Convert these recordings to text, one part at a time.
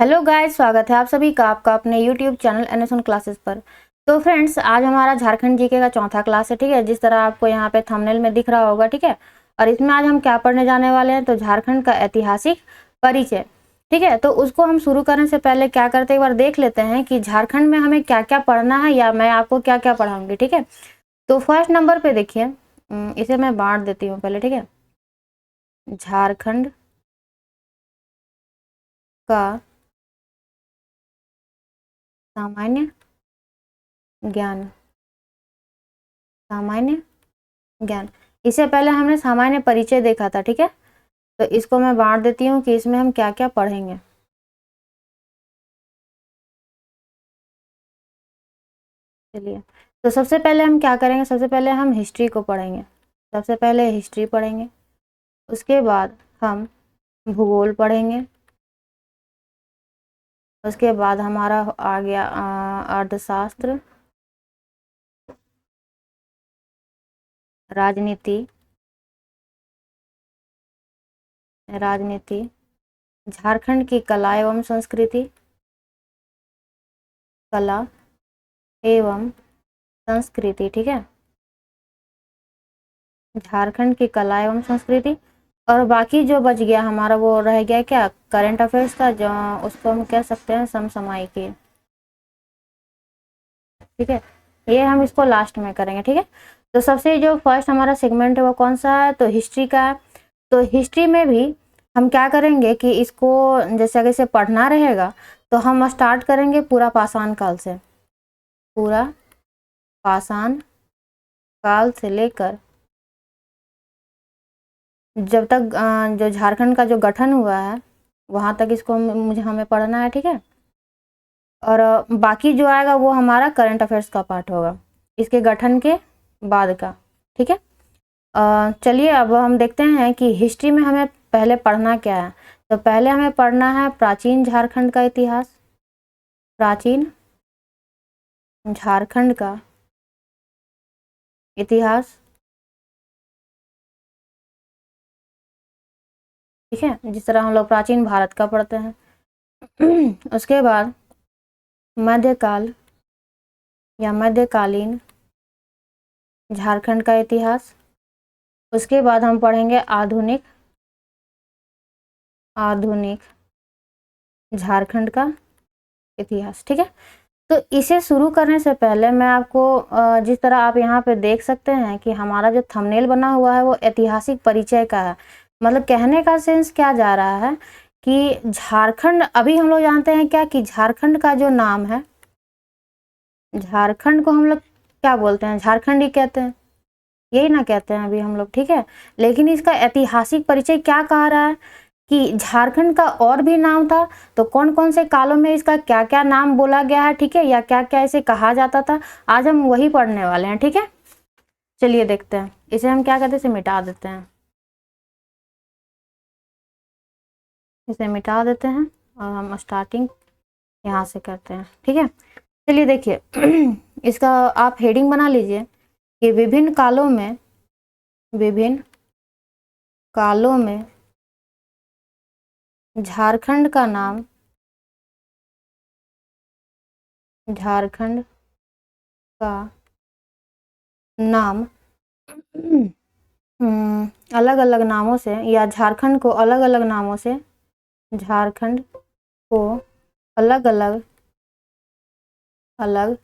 Hello guys, स्वागत है आप सभी का आपका अपने यूट्यूब चैनल एनएस क्लासेस पर। तो फ्रेंड्स, आज हमारा झारखंड जीके का चौथा क्लास है। ठीक है, जिस तरह आपको यहाँ पे थंबनेल में दिख रहा होगा। ठीक है, और इसमें आज हम क्या पढ़ने जाने वाले हैं, तो झारखंड का ऐतिहासिक परिचय। ठीक है, तो उसको हम शुरू करने से पहले क्या करते हैं, एक बार देख लेते हैं कि झारखंड में हमें क्या क्या पढ़ना है या मैं आपको क्या क्या पढ़ाऊंगी। ठीक है, तो फर्स्ट नंबर पे देखिए, इसे मैं बांट देती हूँ पहले। ठीक है, झारखंड का सामान्य ज्ञान। सामान्य ज्ञान, इससे पहले हमने सामान्य परिचय देखा था। ठीक है, तो इसको मैं बांट देती हूँ कि इसमें हम क्या क्या पढ़ेंगे। चलिए, तो सबसे पहले हम क्या करेंगे, सबसे पहले हम हिस्ट्री को पढ़ेंगे। सबसे पहले हिस्ट्री पढ़ेंगे, उसके बाद हम भूगोल पढ़ेंगे, उसके बाद हमारा आ गया अर्थशास्त्र, राजनीति। राजनीति, झारखंड की कला एवं संस्कृति। कला एवं संस्कृति, ठीक है, झारखंड की कला एवं संस्कृति। और बाकी जो बच गया हमारा वो रह गया क्या, करंट अफेयर्स का, जो उसको हम कह सकते हैं समसामयिकी। ठीक है, ये हम इसको लास्ट में करेंगे। ठीक है, तो सबसे जो फर्स्ट हमारा सेगमेंट है वो कौन सा है, तो हिस्ट्री का है। तो हिस्ट्री में भी हम क्या करेंगे कि इसको जैसे अगर इसे पढ़ना रहेगा तो हम स्टार्ट करेंगे पूरा पाषाण काल से। पूरा पाषाण काल से लेकर जब तक जो झारखंड का जो गठन हुआ है वहां तक इसको मुझे हमें पढ़ना है। ठीक है, और बाकी जो आएगा वो हमारा करंट अफेयर्स का पार्ट होगा, इसके गठन के बाद का। ठीक है, चलिए अब हम देखते हैं कि हिस्ट्री में हमें पहले पढ़ना क्या है। तो पहले हमें पढ़ना है प्राचीन झारखंड का इतिहास। प्राचीन झारखंड का इतिहास। ठीक है, जिस तरह हम लोग प्राचीन भारत का पढ़ते हैं। उसके बाद मध्यकाल या मध्यकालीन झारखंड का इतिहास। उसके बाद हम पढ़ेंगे आधुनिक आधुनिक झारखंड का इतिहास। ठीक है, तो इसे शुरू करने से पहले मैं आपको जिस तरह आप यहाँ पे देख सकते हैं कि हमारा जो थंबनेल बना हुआ है वो ऐतिहासिक परिचय का है। मतलब कहने का सेंस क्या जा रहा है कि झारखंड, अभी हम लोग जानते हैं क्या कि झारखंड का जो नाम है, झारखंड को हम लोग क्या बोलते हैं, झारखंड ही कहते हैं, यही ना कहते हैं अभी हम लोग। ठीक है, लेकिन इसका ऐतिहासिक परिचय क्या कह रहा है कि झारखंड का और भी नाम था, तो कौन कौन से कालों में इसका क्या क्या नाम बोला गया है। ठीक है, या क्या क्या इसे कहा जाता था, आज हम वही पढ़ने वाले हैं। ठीक है, चलिए देखते हैं, इसे हम क्या कहते हैं, इसे मिटा देते हैं। इसे मिटा देते हैं और हम स्टार्टिंग यहाँ से करते हैं। ठीक है, चलिए देखिए, इसका आप हेडिंग बना लीजिए कि विभिन्न कालों में झारखंड का नाम, झारखंड का नाम अलग अलग नामों से, या झारखंड को अलग अलग नामों से, झारखंड को अलग अलग अलग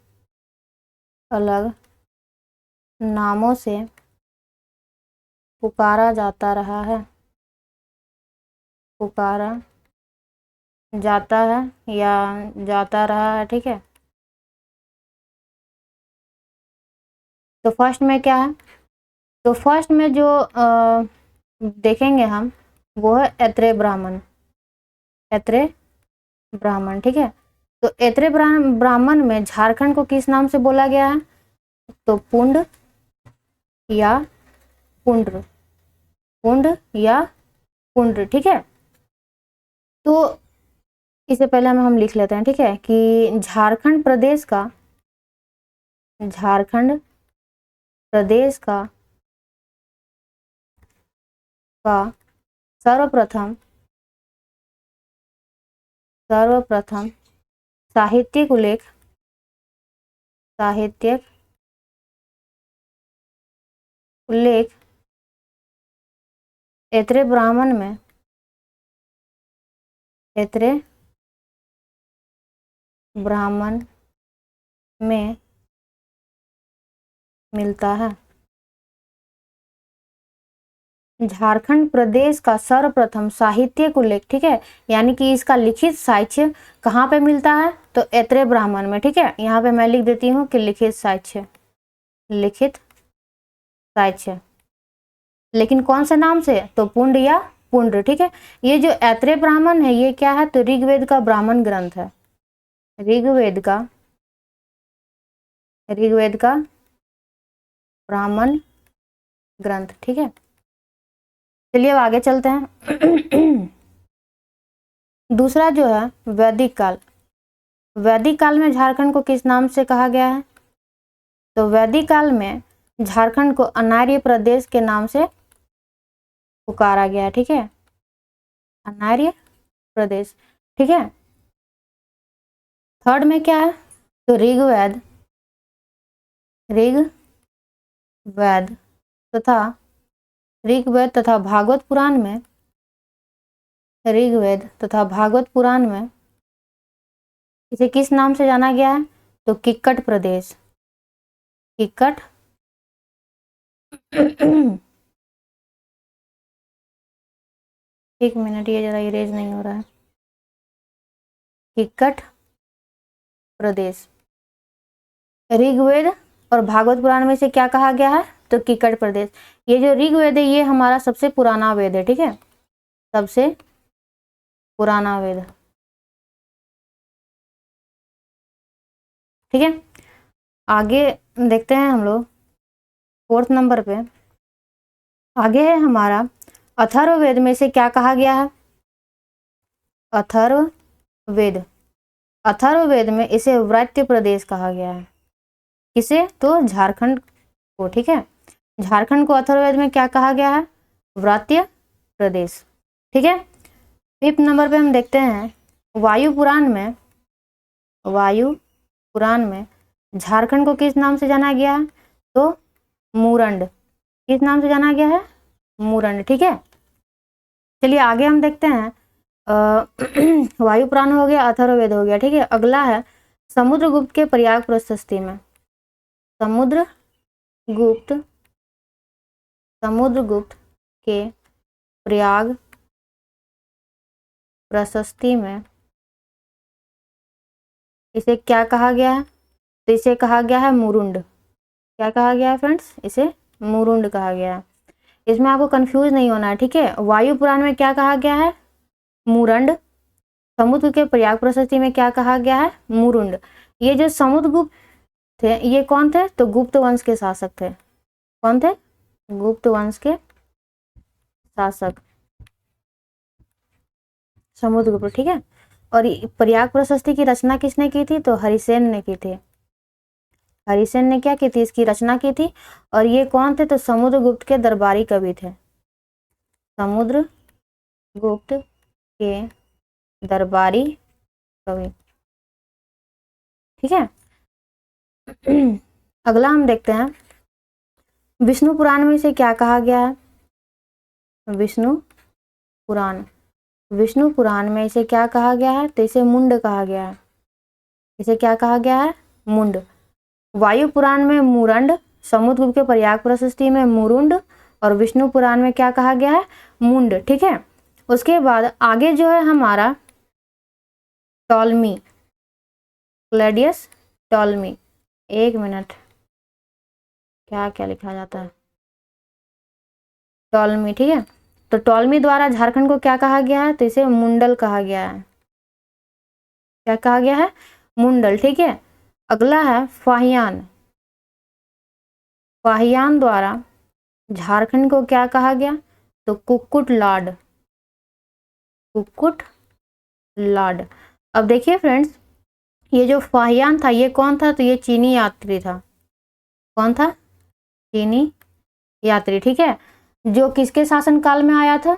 अलग नामों से पुकारा जाता रहा है। पुकारा जाता है या जाता रहा है। ठीक है, तो फर्स्ट में क्या है, तो फर्स्ट में जो देखेंगे हम वो है ऐत्रेय ब्राह्मण। ऐत्रेय ब्राह्मण, ठीक है, तो ऐत्रेय ब्राह्मण में झारखंड को किस नाम से बोला गया है, तो पुंड या पुंड्र। पुंड या पुंड्र। ठीक है, तो इससे पहले हम लिख लेते हैं। ठीक है, कि झारखंड प्रदेश का, झारखंड प्रदेश का सर्वप्रथम सर्वप्रथम साहित्यिक उल्लेख, साहित्यिक उल्लेख ऐत्रेय ब्राह्मण में, ऐत्रेय ब्राह्मण में मिलता है। झारखंड प्रदेश का सर्वप्रथम साहित्यिक उल्लेख, ठीक है, यानी कि इसका लिखित साहित्य कहाँ पे मिलता है, तो ऐत्रेय ब्राह्मण में, ठीक है। यहाँ पे मैं लिख देती हूँ कि लिखित साहित्य, लिखित साहित्य, लेकिन कौन से नाम से, तो पुंड या पुंड्र, ठीक है। ये जो ऐत्रेय ब्राह्मण है ये क्या है, तो ऋग्वेद का ब्राह्मण ग्रंथ है, ऋग्वेद का ब्राह्मण ग्रंथ, ठीक है। चलिए अब आगे चलते हैं। दूसरा जो है वैदिक काल। वैदिक काल में झारखंड को किस नाम से कहा गया है, तो वैदिक काल में झारखंड को अनार्य प्रदेश के नाम से पुकारा गया है, ठीक है, अनार्य प्रदेश, ठीक है। थर्ड में क्या है, तो ऋग्वेद तथा भागवत पुराण में, ऋग्वेद तथा भागवत पुराण में इसे किस नाम से जाना गया है, तो किक्कट प्रदेश, किक्कट एक मिनट, ये जरा इरेज नहीं हो रहा है, किक्कट प्रदेश। ऋग्वेद और भागवत पुराण में से क्या कहा गया है, तो किक्कट प्रदेश। ये जो ऋग्वेद है ये हमारा सबसे पुराना वेद है, ठीक है, सबसे पुराना वेद, ठीक है। आगे देखते हैं हम लोग फोर्थ नंबर पे, आगे है हमारा अथर्ववेद में से क्या कहा गया है, अथर्ववेद, अथर्ववेद में इसे व्रात्य प्रदेश कहा गया है, किसे, तो झारखंड को, ठीक है। झारखंड को अथर्ववेद में क्या कहा गया है, व्रात्य प्रदेश, ठीक है। फिफ्थ नंबर पे हम देखते हैं वायु पुराण में, वायु पुराण में झारखंड को किस नाम से जाना गया है, तो मूरंड, किस नाम से जाना गया है, मूरंड, ठीक है। चलिए आगे हम देखते हैं वायु पुराण हो गया, अथर्ववेद हो गया, ठीक है। अगला है समुद्रगुप्त के प्रयाग प्रशस्ति में, समुद्रगुप्त के प्रयाग प्रशस्ति में इसे क्या कहा गया है, तो इसे कहा गया है मुरुंड, क्या कहा गया है फ्रेंड्स, इसे मुरुंड कहा गया है। इसमें आपको कंफ्यूज नहीं होना है, ठीक है। वायु पुराण में क्या कहा गया है, मुरंड, समुद्र के प्रयाग प्रशस्ति में क्या कहा गया है, मुरुंड। ये जो समुद्रगुप्त थे ये कौन थे, तो गुप्त वंश के शासक थे, कौन थे, गुप्त वंश के शासक समुद्रगुप्त, ठीक है। और प्रयाग प्रशस्ति की रचना किसने की थी, तो हरिसेन ने की थी, हरिसेन ने क्या की थी, इसकी रचना की थी। और ये कौन थे, तो समुद्रगुप्त के दरबारी कवि थे, समुद्रगुप्त के दरबारी कवि, ठीक है। अगला हम देखते हैं विष्णु पुराण में से क्या कहा गया है, विष्णु पुराण, विष्णु पुराण में इसे क्या कहा गया है, तो इसे मुंड कहा गया है, इसे क्या कहा गया है, मुंड। वायु पुराण में मुरंड, समुद्रगुप्त के प्रयाग प्रशस्ति में मुरुंड, और विष्णु पुराण में क्या कहा गया है, मुंड, ठीक है। उसके बाद आगे जो है हमारा टॉलमी, क्लैडियस टॉलमी, एक मिनट, क्या क्या लिखा जाता है, टॉलमी, ठीक है। तो टॉलमी द्वारा झारखंड को क्या कहा गया है, तो इसे मुंडल कहा गया है, क्या कहा गया है, मुंडल, ठीक है। अगला है फाहियान, फाहियान द्वारा झारखंड को क्या कहा गया, तो कुक्कुट लाड, कुक्कुट लाड। अब देखिए फ्रेंड्स ये जो फाहियान था ये कौन था, तो ये चीनी यात्री था, कौन था, चीनी यात्री, ठीक है, जो किसके शासन काल में आया था,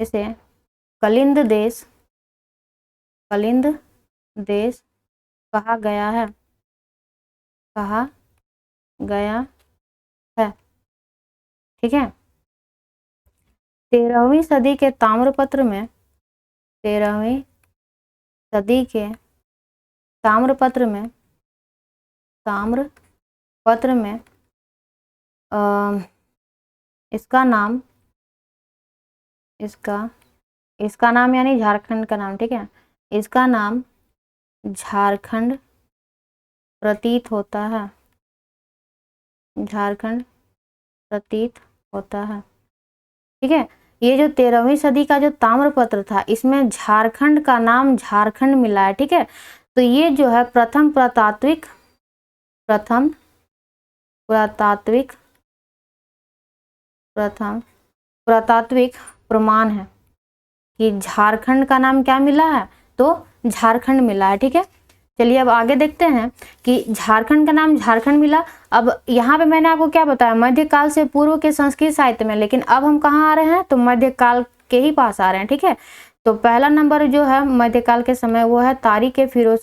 इसे कलिंद देश कहा गया है, कहा गया है। ठीक है। 13वीं सदी के ताम्रपत्र में 13वीं सदी के ताम्रपत्र में इसका नाम यानी झारखंड का नाम, ठीक है, इसका नाम झारखंड प्रतीत होता है, झारखंड प्रतीत होता है। ठीक है। ये जो 13वीं सदी का जो ताम्रपत्र था, इसमें झारखंड का नाम झारखंड मिला है। ठीक है। तो ये जो है प्रथम पुरातात्विक प्रमाण है कि झारखंड का नाम क्या मिला है, तो झारखंड मिला है। ठीक है। चलिए अब आगे देखते हैं कि झारखंड का नाम झारखंड मिला। अब यहाँ पे मैंने आपको क्या बताया, मध्यकाल से पूर्व के संस्कृत साहित्य में, लेकिन अब हम कहाँ आ रहे हैं, तो मध्यकाल के ही पास आ रहे हैं। ठीक है। तो पहला नंबर जो है मध्यकाल के समय वो है तारिक ए फिरोज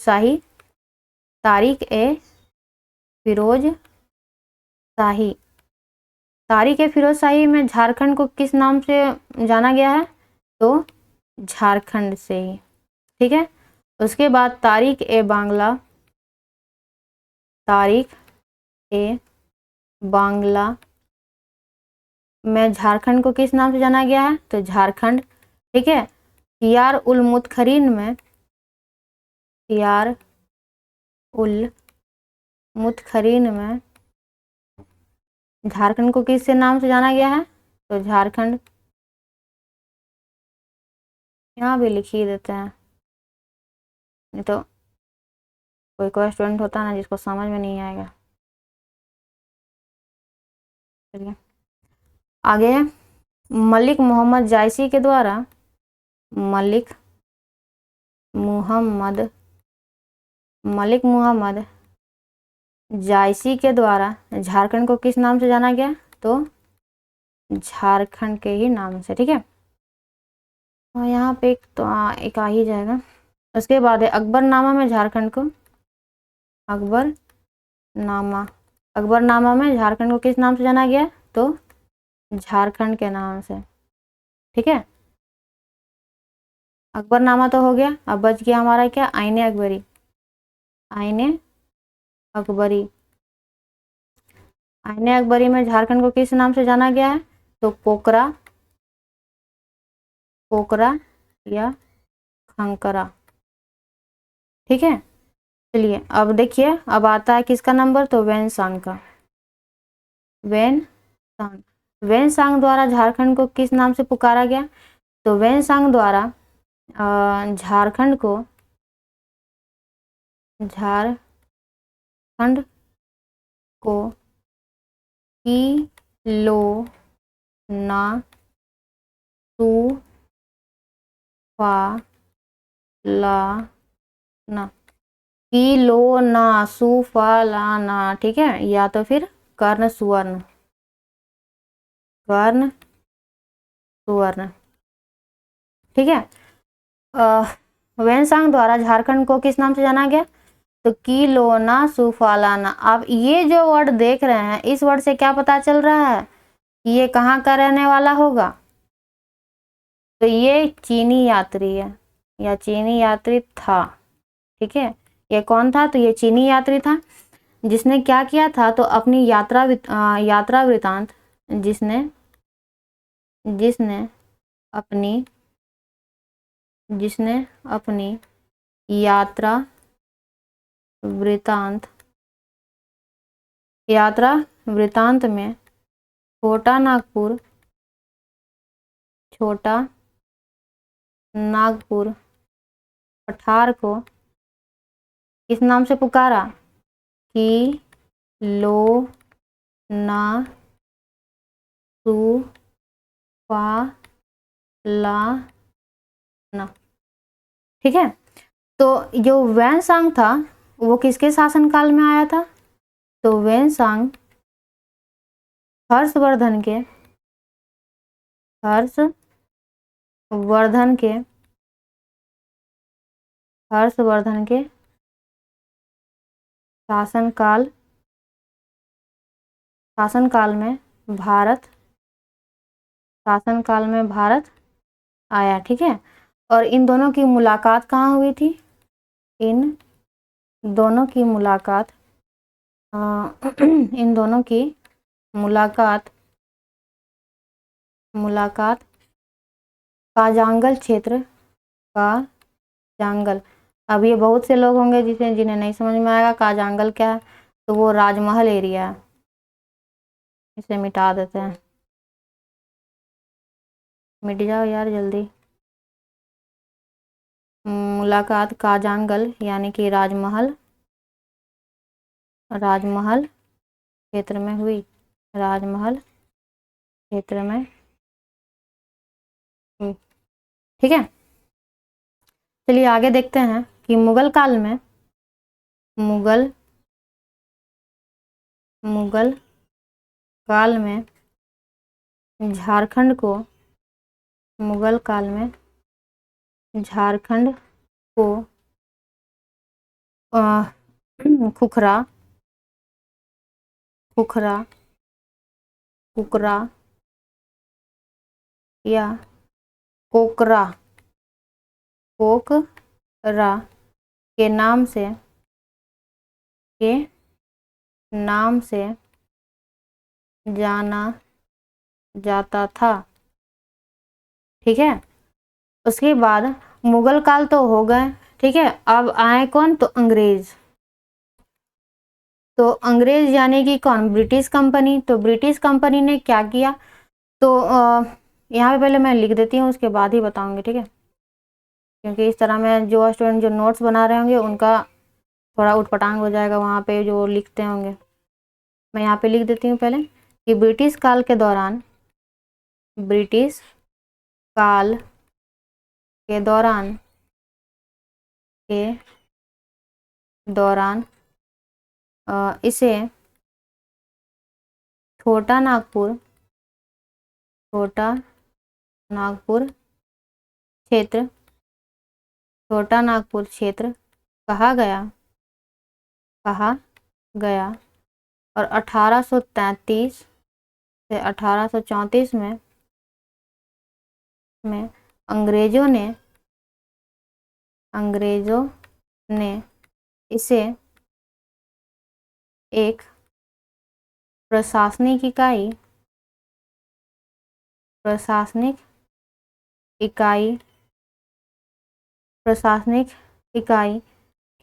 शाही में झारखंड को किस नाम से जाना गया है, तो झारखंड से ही। ठीक है। उसके बाद तारिक ए बांग्ला में झारखंड को किस नाम से जाना गया है, तो झारखंड। ठीक है। यार उल मुतखरीन में झारखंड को किस नाम से जाना गया है, तो झारखंड। यहाँ भी लिख ही देते हैं, नहीं तो कोई स्टूडेंट होता है ना जिसको समझ में नहीं आएगा। चलिए आगे है मलिक मोहम्मद जायसी के द्वारा, मलिक मोहम्मद जायसी के द्वारा झारखंड को किस नाम से जाना गया, तो झारखंड के ही नाम से। ठीक है। और यहाँ पे एक आ ही जाएगा। उसके बाद है अकबरनामा में झारखंड को, अकबरनामा में झारखंड को किस नाम से जाना गया, तो झारखंड के नाम से। ठीक है। अकबरनामा तो हो गया, अब बच गया हमारा क्या, आईने अकबरी में झारखंड को किस नाम से जाना गया है, तो पोकरा या खंकरा। ठीक है। चलिए अब देखिए, अब आता है किसका नंबर, तो वेनसांग का। वेनसांग द्वारा झारखंड को किस नाम से पुकारा गया, तो वेनसांग द्वारा झारखंड को किलोना सुफलाना, ठीक है, या तो फिर कर्ण सुवर्ण। ठीक है। वेनसांग द्वारा झारखंड को किस नाम से जाना गया, तो किलोना सुफलाना। अब ये जो वर्ड देख रहे हैं, इस वर्ड से क्या पता चल रहा है कि ये कहाँ का रहने वाला होगा, तो ये चीनी यात्री है या चीनी यात्री था। ठीक है। ये कौन था, तो ये चीनी यात्री था जिसने क्या किया था, तो अपनी यात्रा वृतांत जिसने अपनी यात्रा वृतांत में छोटा नागपुर पठार को किस नाम से पुकारा, किलोना सुफलाना। ठीक है। तो जो वेनसांग था वो किसके शासनकाल में आया था, तो वेनसांग हर्षवर्धन वर्धन के हर्षवर्धन के शासनकाल में भारत आया। ठीक है, और इन दोनों की मुलाकात कहाँ हुई थी? इन दोनों की मुलाकात इन दोनों की मुलाकात काजांगल क्षेत्र का जांगल। अब ये बहुत से लोग होंगे जिन्हें नहीं समझ में आएगा काजांगल क्या है, तो वो राजमहल एरिया है, इसे मिटा देते हैं। मिट जाओ यार जल्दी। मुलाकात काजांगल यानी कि राजमहल क्षेत्र में हुई। राजमहल क्षेत्र में हुई। ठीक है, चलिए आगे देखते हैं कि मुगल काल में झारखंड को खुखरा या कोकरा के नाम से जाना जाता था। ठीक है, उसके बाद मुगल काल तो हो गए। ठीक है, अब आए कौन? तो अंग्रेज। तो अंग्रेज यानी कि कौन? British company. तो ब्रिटिश कंपनी ने क्या किया? तो यहाँ पे पहले मैं लिख देती हूँ, उसके बाद ही बताऊंगी। ठीक है, क्योंकि इस तरह में जो स्टूडेंट जो नोट्स बना रहे होंगे उनका थोड़ा उटपटांग हो जाएगा वहाँ पे जो लिखते होंगे। मैं यहाँ पे लिख देती हूँ पहले कि ब्रिटिश काल के दौरान इसे छोटा नागपुर क्षेत्र कहा गया और 1833 से 1834 में अंग्रेजों ने इसे एक प्रशासनिक इकाई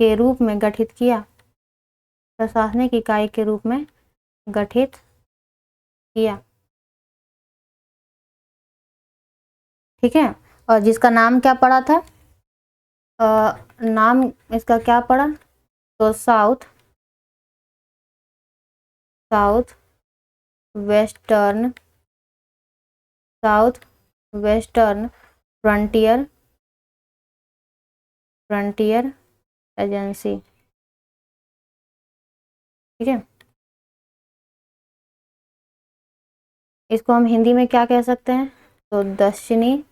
के रूप में गठित किया। ठीक है, और जिसका नाम क्या पड़ा था? नाम इसका क्या पड़ा? तो साउथ वेस्टर्न फ्रंटियर एजेंसी। ठीक है, इसको हम हिंदी में क्या कह सकते हैं? तो दक्षिणी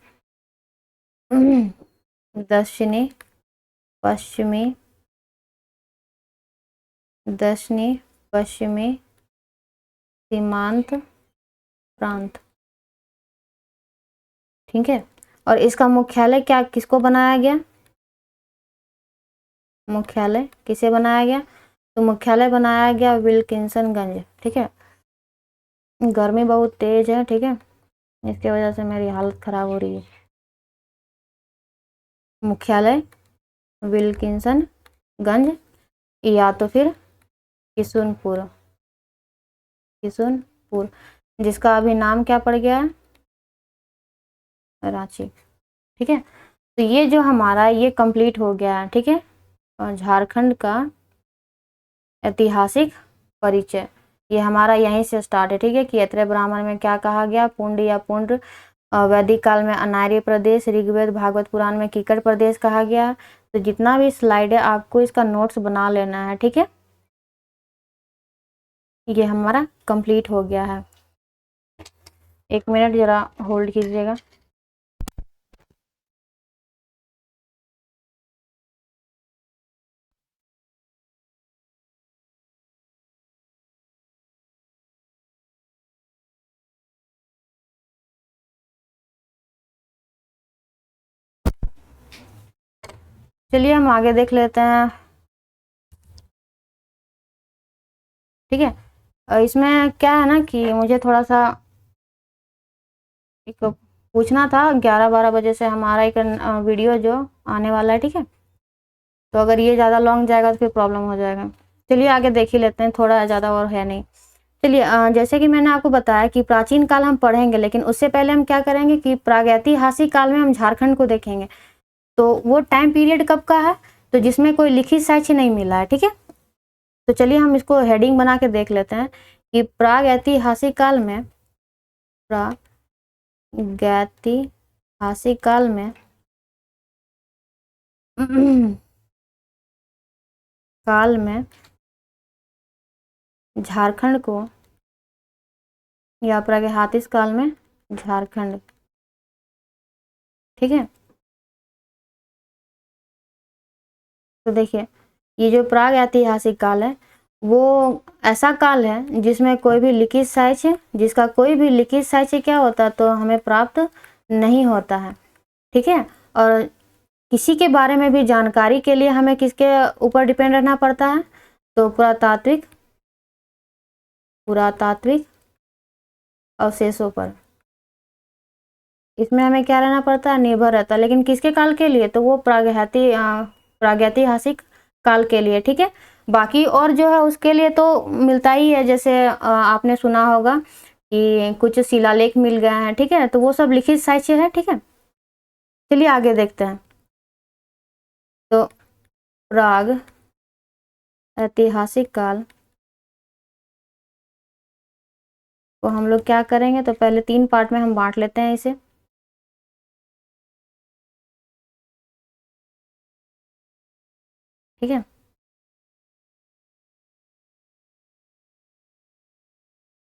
पश्चिमी सीमांत प्रांत। ठीक है, और इसका मुख्यालय किसको बनाया गया? मुख्यालय किसे बनाया गया? तो मुख्यालय बनाया गया विल्किंसनगंज। ठीक है, गर्मी बहुत तेज है। ठीक है, इसके वजह से मेरी हालत खराब हो रही है। मुख्यालय विल्किंसनगंज या तो फिर किशुनपुर, जिसका अभी नाम क्या पड़ गया है? रांची। ठीक है, तो ये जो हमारा ये कंप्लीट हो गया है। ठीक है, और झारखंड का ऐतिहासिक परिचय ये हमारा यहीं से स्टार्ट है। ठीक है, कि ऐत्रेय ब्राह्मण में क्या कहा गया? पुंड या पुंड। वैदिक काल में अनार्य प्रदेश, ऋग्वेद भागवत पुराण में कीकट प्रदेश कहा गया। तो जितना भी स्लाइड है आपको इसका नोट्स बना लेना है। ठीक है, ये हमारा कंप्लीट हो गया है। 1 मिनट जरा होल्ड कीजिएगा। चलिए हम आगे देख लेते हैं। ठीक है, इसमें क्या है ना कि मुझे थोड़ा सा एक पूछना था, 11-12 बजे से हमारा एक वीडियो जो आने वाला है। ठीक है, तो अगर ये ज़्यादा लॉन्ग जाएगा तो फिर प्रॉब्लम हो जाएगा। चलिए आगे देख ही लेते हैं, थोड़ा ज़्यादा और है नहीं। चलिए जैसे कि मैंने आपको बताया कि प्राचीन काल हम पढ़ेंगे, लेकिन उससे पहले हम क्या करेंगे कि प्रागैतिहासिक काल में हम झारखंड को देखेंगे। तो वो टाइम पीरियड कब का है, तो जिसमें कोई लिखित साक्ष्य नहीं मिला है। ठीक है, तो चलिए हम इसको हेडिंग बना के देख लेते हैं कि प्रागैतिहासिक काल में, प्रागैतिहासिक काल में काल में झारखंड को, या प्रागैतिहासिक काल में झारखंड। ठीक है, तो देखिए ये जो प्रागैतिहासिक काल है वो ऐसा काल है जिसमें कोई भी लिखित साक्ष्य, जिसका कोई भी लिखित साक्ष्य क्या होता है तो हमें प्राप्त नहीं होता है। ठीक है, और किसी के बारे में भी जानकारी के लिए हमें किसके ऊपर डिपेंड रहना पड़ता है, तो पुरातात्विक अवशेषों पर। इसमें हमें क्या रहना पड़ता है, निर्भर रहता है। लेकिन किसके काल के लिए, तो वो प्रागैतिहासिक काल के लिए। ठीक है, बाकी और जो है उसके लिए तो मिलता ही है, जैसे आपने सुना होगा कि कुछ शिलालेख मिल गए हैं। ठीक है, तो वो सब लिखित साक्ष्य है। ठीक है, चलिए आगे देखते हैं। तो प्राग ऐतिहासिक काल को हम लोग क्या करेंगे, तो पहले 3 पार्ट में हम बांट लेते हैं इसे। ठीक है,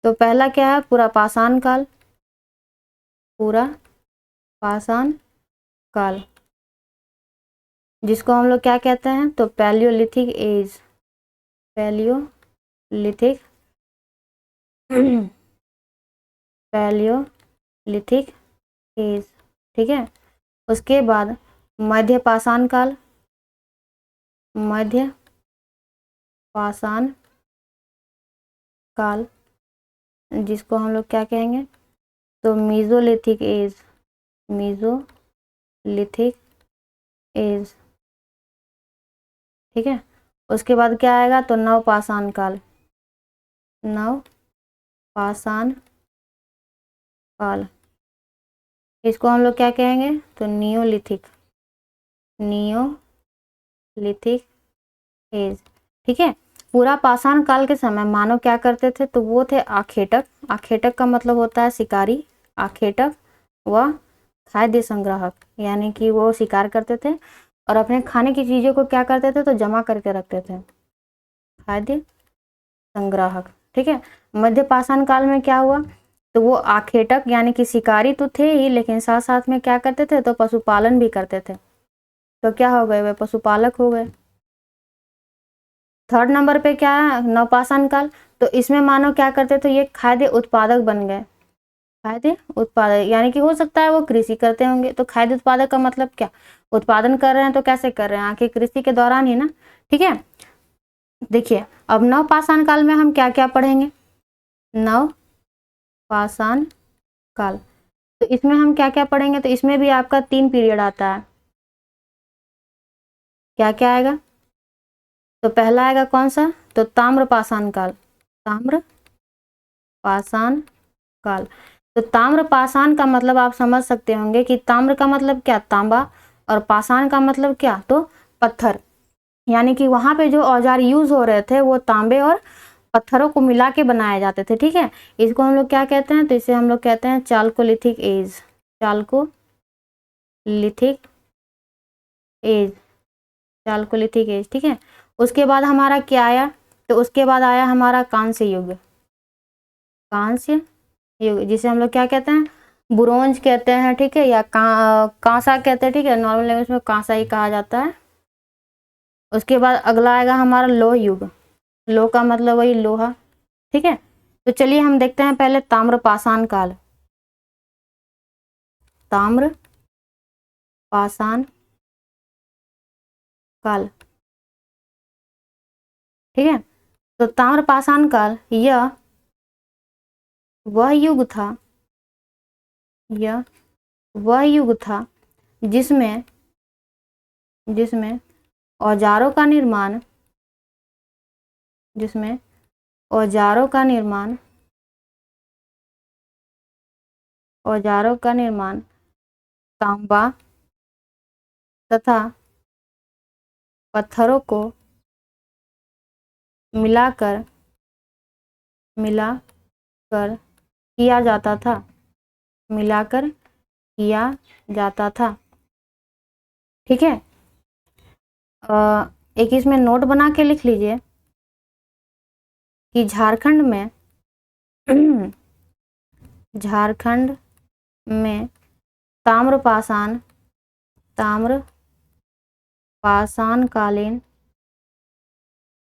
तो पहला क्या है, पूरा पाषाण काल। पूरा पाषाण काल जिसको हम लोग क्या कहते हैं, तो palaeolithic age. Palaeolithic palaeolithic age. ठीक है, उसके बाद मध्य पाषाण काल। मध्य पाषाण काल जिसको हम लोग क्या कहेंगे, तो मीजोलिथिक एज। Mesolithic as. ठीक है, उसके बाद क्या आएगा, तो नव पाषाण काल। नव पाषाण काल इसको हम लोग क्या कहेंगे, तो नियोलिथिक एज। ठीक है, पूरा पाषाण काल के समय मानव क्या करते थे, तो वो थे आखेटक। आखेटक का मतलब होता है शिकारी। आखेटक व खाद्य संग्राहक, यानी कि वो शिकार करते थे और अपने खाने की चीज़ों को क्या करते थे, तो जमा करके रखते थे। खाद्य संग्राहक। ठीक है, मध्य पाषाण काल में क्या हुआ, तो वो आखेटक यानी कि शिकारी तो थे ही, लेकिन साथ साथ में क्या करते थे, तो पशुपालन भी करते थे। तो क्या हो गए, वे पशुपालक हो गए। 3rd नंबर पे क्या है, नवपाषाण काल। तो इसमें मानव क्या करते थे, ये खाद्य उत्पादक बन गए। खाद्य उत्पादक यानी कि हो सकता है वो कृषि करते होंगे। तो खाद्य उत्पादक का मतलब क्या, उत्पादन कर रहे हैं, तो कैसे कर रहे हैं, आखिर कृषि के दौरान ही ना। ठीक है, देखिए अब नवपाषाण काल में हम क्या क्या पढ़ेंगे। नवपाषाण काल, तो इसमें हम क्या क्या पढ़ेंगे, तो इसमें भी आपका 3 पीरियड आता है। क्या क्या आएगा, तो पहला आएगा कौन सा, तो ताम्र पाषाण काल। ताम्र पाषाण काल, तो ताम्र पाषाण का मतलब आप समझ सकते होंगे कि ताम्र का मतलब क्या, तांबा, और पाषाण का मतलब क्या, तो पत्थर। यानी कि वहां पे जो औजार यूज हो रहे थे वो तांबे और पत्थरों को मिला के बनाए जाते थे। ठीक है, इसको हम लोग क्या कहते हैं, तो इसे हम लोग कहते हैं chalcolithic age. Chalcolithic age. Chalcolithic age. ठीक है, उसके बाद हमारा क्या आया, तो उसके बाद आया हमारा कांस्य युग। कांस्य युग जिसे हम लोग क्या कहते हैं, ब्रोंज कहते हैं। ठीक है, या कांसा कहते हैं। ठीक है, नॉर्मल लैंग्वेज में कांसा ही कहा जाता है। उसके बाद अगला आएगा हमारा लोह युग। लोह का मतलब वही लोहा। ठीक है, तो चलिए हम देखते हैं पहले ताम्र पाषाण काल। ताम्र पाषाण काल, ठीक है। तो ताम्र पाषाण काल यह वह युग था, यह वह युग था जिसमें जिसमें औजारों का निर्माण, जिसमें औजारों का निर्माण, औजारों का निर्माण तांबा तथा पत्थरों को मिलाकर मिलाकर किया जाता था, मिलाकर किया जाता था, ठीक है। एक इसमें नोट बना के लिख लीजिए कि झारखंड में झारखंड में ताम्रपाषाण ताम्रपाषाणकालीन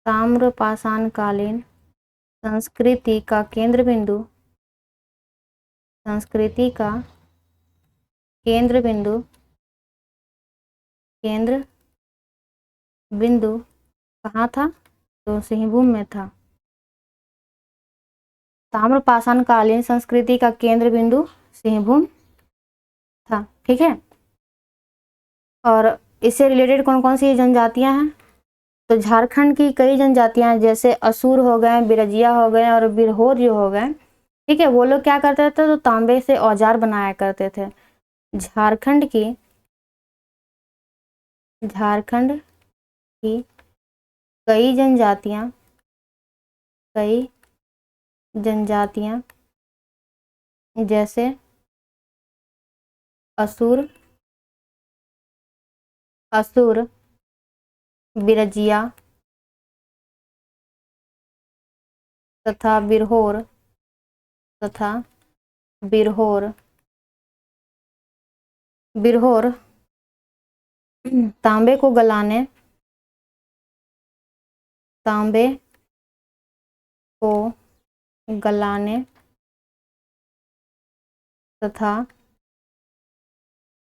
ताम्रपाषाणकालीन संस्कृति का केंद्र बिंदु, संस्कृति का केंद्र बिंदु, केंद्र बिंदु कहाँ था? तो सिंहभूम में था। ताम्रपाषाणकालीन संस्कृति का केंद्र बिंदु सिंहभूम था, ठीक है। और इससे रिलेटेड कौन कौन सी जनजातियां हैं? तो झारखंड की कई जनजातियां जैसे असुर हो गए, बिरजिया हो गए और बिरहोर जो हो गए, ठीक है। वो लोग क्या करते थे? तो तांबे से औजार बनाया करते थे। झारखंड की कई जनजातियां जैसे असुर बिरजिया तथा बिरहोर तांबे को गलाने तथा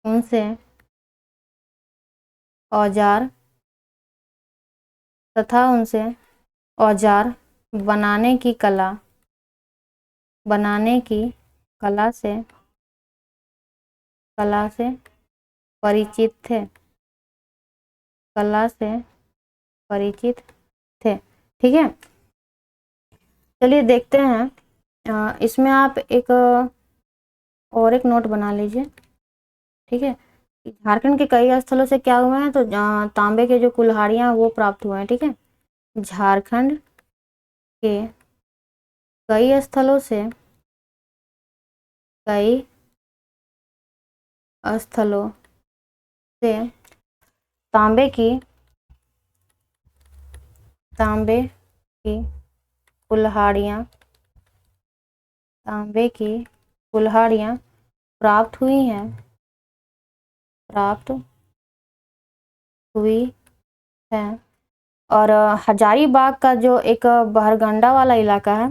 उनसे औजार बनाने की कला से परिचित थे, ठीक है। चलिए देखते हैं, इसमें आप एक और एक नोट बना लीजिए, ठीक है। झारखंड के कई स्थलों से क्या हुए हैं? तो तांबे के जो कुल्हाड़ियां वो प्राप्त हुए हैं, ठीक है। झारखंड के कई स्थलों से तांबे की कुल्हाड़ियां प्राप्त हुई हैं। और हजारीबाग का जो एक बहरगंडा वाला इलाका है,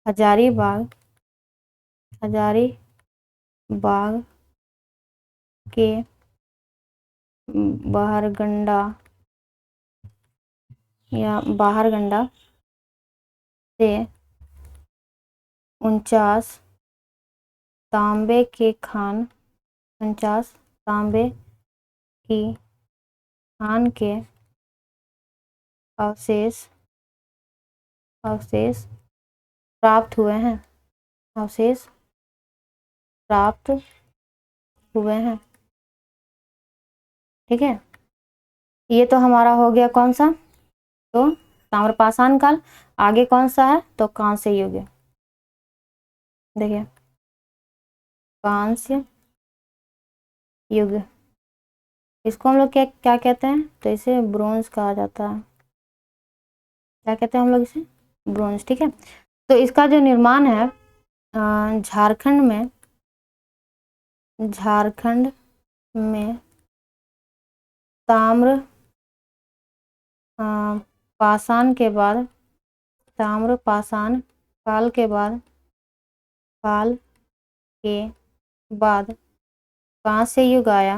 हजारीबाग के बहरगंडा से 49 तांबे की खान के अवशेष प्राप्त हुए हैं, ठीक है। ये तो हमारा हो गया कौन सा? तो ताम्रपाषाण काल। आगे कौन सा है? तो कांस्य युग। देखिए कांस्य युग, इसको हम लोग क्या कहते हैं? तो इसे ब्रोंज कहा जाता है। क्या कहते हैं हम लोग इसे? ब्रोंज, ठीक है। तो इसका जो निर्माण है झारखंड में ताम्र पाषाण के बाद ताम्रपाषाण काल के बाद कांस्य युग आया।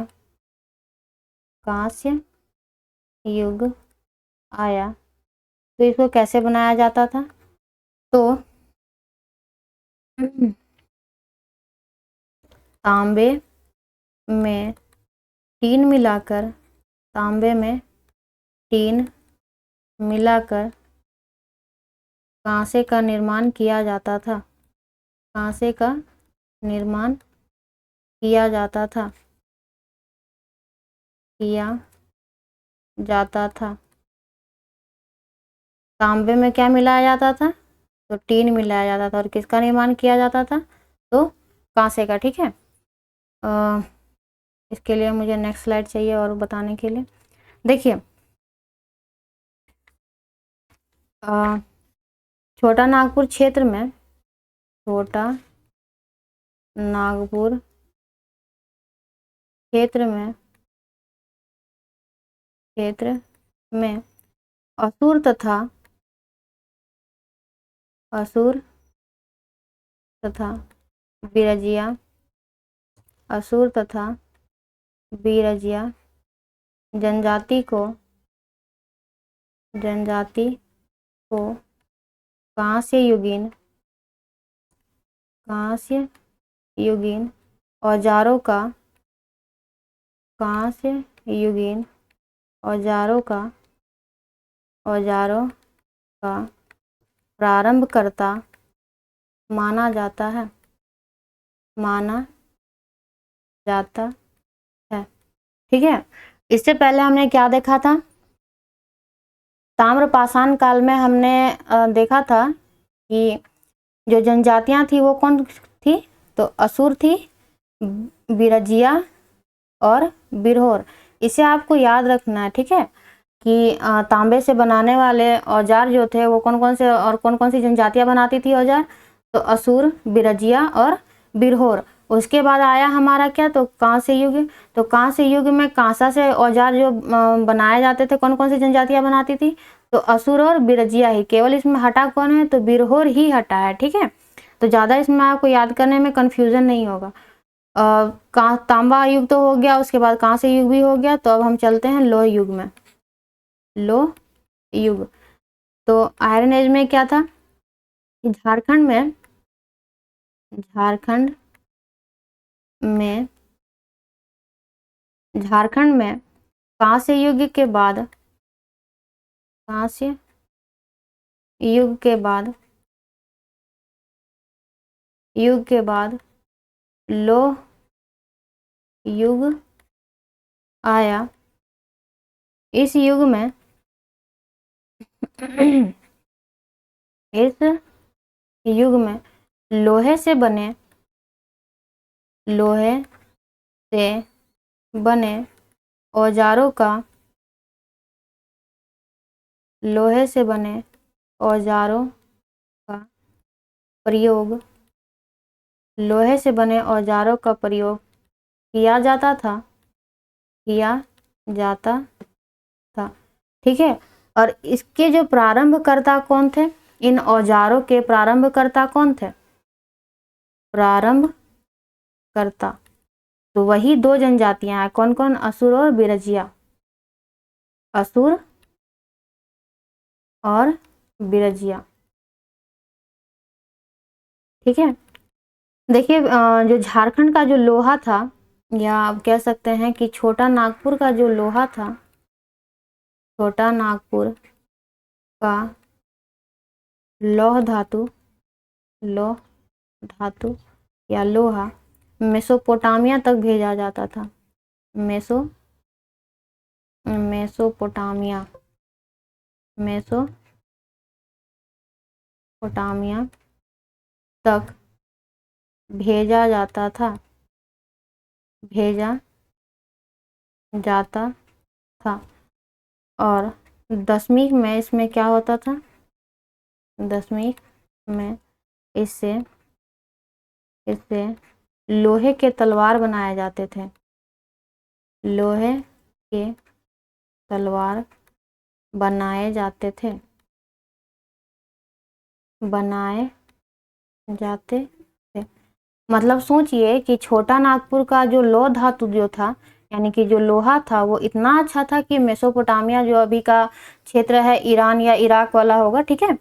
कांस्य युग आया। तो इसको कैसे बनाया जाता था? तो तांबे में टीन मिलाकर, तांबे में टीन मिलाकर कांसे का निर्माण किया जाता था। कांसे का निर्माण किया जाता था, किया जाता था। तांबे में क्या मिलाया जाता था? तो टीन मिलाया जाता था। और किसका निर्माण किया जाता था? तो कांसे का। ठीक है, इसके लिए मुझे नेक्स्ट स्लाइड चाहिए और बताने के लिए। देखिए, छोटा नागपुर क्षेत्र में, छोटा नागपुर क्षेत्र में असुर तथा बिरजिया, असुर तथा बिरजिया जनजाति को कांस्य युगीन औजारों का, कांस्य युगीन औजारों का प्रारंभकर्ता माना जाता है, माना जाता है। ठीक है, इससे पहले हमने क्या देखा था? ताम्रपाषाण काल में हमने देखा था कि जो जनजातियां थी वो कौन थी? तो असुर थी, बिरजिया और बिरहोर। इसे आपको याद रखना है। ठीक है, कि तांबे से बनाने वाले औजार जो थे वो कौन कौन से और कौन कौन सी जनजातियां बनाती थी औजार? तो असुर, बिरजिया और बिरहोर। उसके बाद आया हमारा क्या? तो कांस्य युग। तो कांस्य युग में कांसा से औजार जो बनाए जाते थे, कौन कौन सी जनजातियां बनाती थी? तो असुर और बिरजिया ही। केवल इसमें हटा कौन है? तो बिरहोर ही हटा है। ठीक है, तो ज़्यादा इसमें आपको याद करने में कन्फ्यूजन नहीं होगा। तांबा युग तो हो गया, उसके बाद कांस्य युग भी हो गया। तो अब हम चलते हैं लोह युग में। लोह युग, तो आयरन एज में क्या था? झारखंड में कांस्य युग के बाद, कांस्य युग के बाद लोह युग आया। इस युग में इस युग में लोहे से बने औजारों का, लोहे से बने औजारों का प्रयोग, लोहे से बने औजारों का प्रयोग किया जाता था, किया जाता था। ठीक है, और इसके जो प्रारंभकर्ता कौन थे? इन औजारों के प्रारंभकर्ता कौन थे? प्रारंभकर्ता तो वही दो जनजातियां हैं। कौन कौन? असुर और बिरजिया। असुर और बिरजिया। ठीक है, देखिए, जो झारखंड का जो लोहा था, या आप कह सकते हैं कि छोटा नागपुर का जो लोहा था, छोटा नागपुर का लौह धातु या लोहा मेसोपोटामिया तक भेजा जाता था। मेसोपोटामिया तक भेजा जाता था। और दशमीं में इसमें क्या होता था? दशमीं में इससे लोहे के तलवार बनाए जाते थे। लोहे के तलवार बनाए जाते थे। मतलब सोचिए कि छोटा नागपुर का जो लौह धातु जो था, यानी कि जो लोहा था वो इतना अच्छा था कि मेसोपोटामिया जो अभी का क्षेत्र है, ईरान या इराक वाला होगा, ठीक है,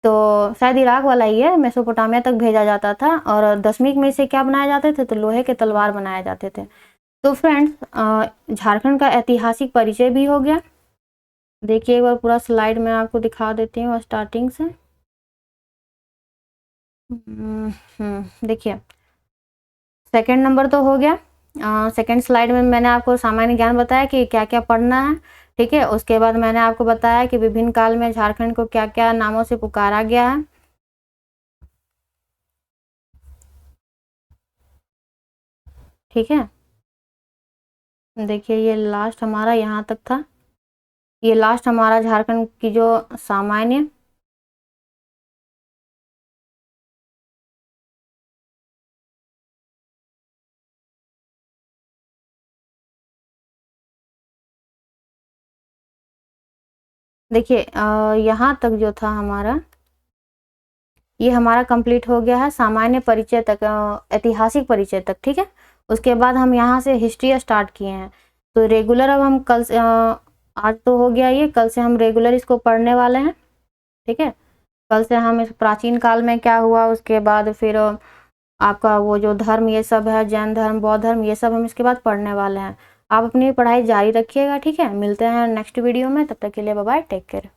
तो शायद इराक वाला ही है, मेसोपोटामिया तक भेजा जाता था। और दशमिक में से क्या बनाए जाते थे, तो लोहे के तलवार बनाए जाते थे। तो फ्रेंड्स, झारखंड का ऐतिहासिक परिचय भी हो गया। देखिए एक बार पूरा स्लाइड मैं आपको दिखा देती हूँ स्टार्टिंग से। देखिए सेकंड नंबर तो हो गया। सेकंड स्लाइड में मैंने आपको सामान्य ज्ञान बताया कि क्या क्या पढ़ना है, ठीक है। उसके बाद मैंने आपको बताया कि विभिन्न काल में झारखंड को क्या क्या नामों से पुकारा गया है, ठीक है। देखिए ये लास्ट हमारा यहाँ तक था, ये लास्ट हमारा झारखंड की जो सामान्य, देखिए यहाँ तक जो था हमारा, ये हमारा कंप्लीट हो गया है सामान्य परिचय तक, ऐतिहासिक परिचय तक, ठीक है। उसके बाद हम यहाँ से हिस्ट्री स्टार्ट किए हैं। तो रेगुलर अब हम कल से, आज तो हो गया ये, कल से हम रेगुलर इसको पढ़ने वाले हैं, ठीक है। कल से हम इस प्राचीन काल में क्या हुआ, उसके बाद फिर आपका वो जो धर्म ये सब है, जैन धर्म, बौद्ध धर्म, ये सब हम इसके बाद पढ़ने वाले हैं। आप अपनी पढ़ाई जारी रखिएगा, ठीक है। मिलते हैं नेक्स्ट वीडियो में, तब तक के लिए बाय बाय, टेक केयर।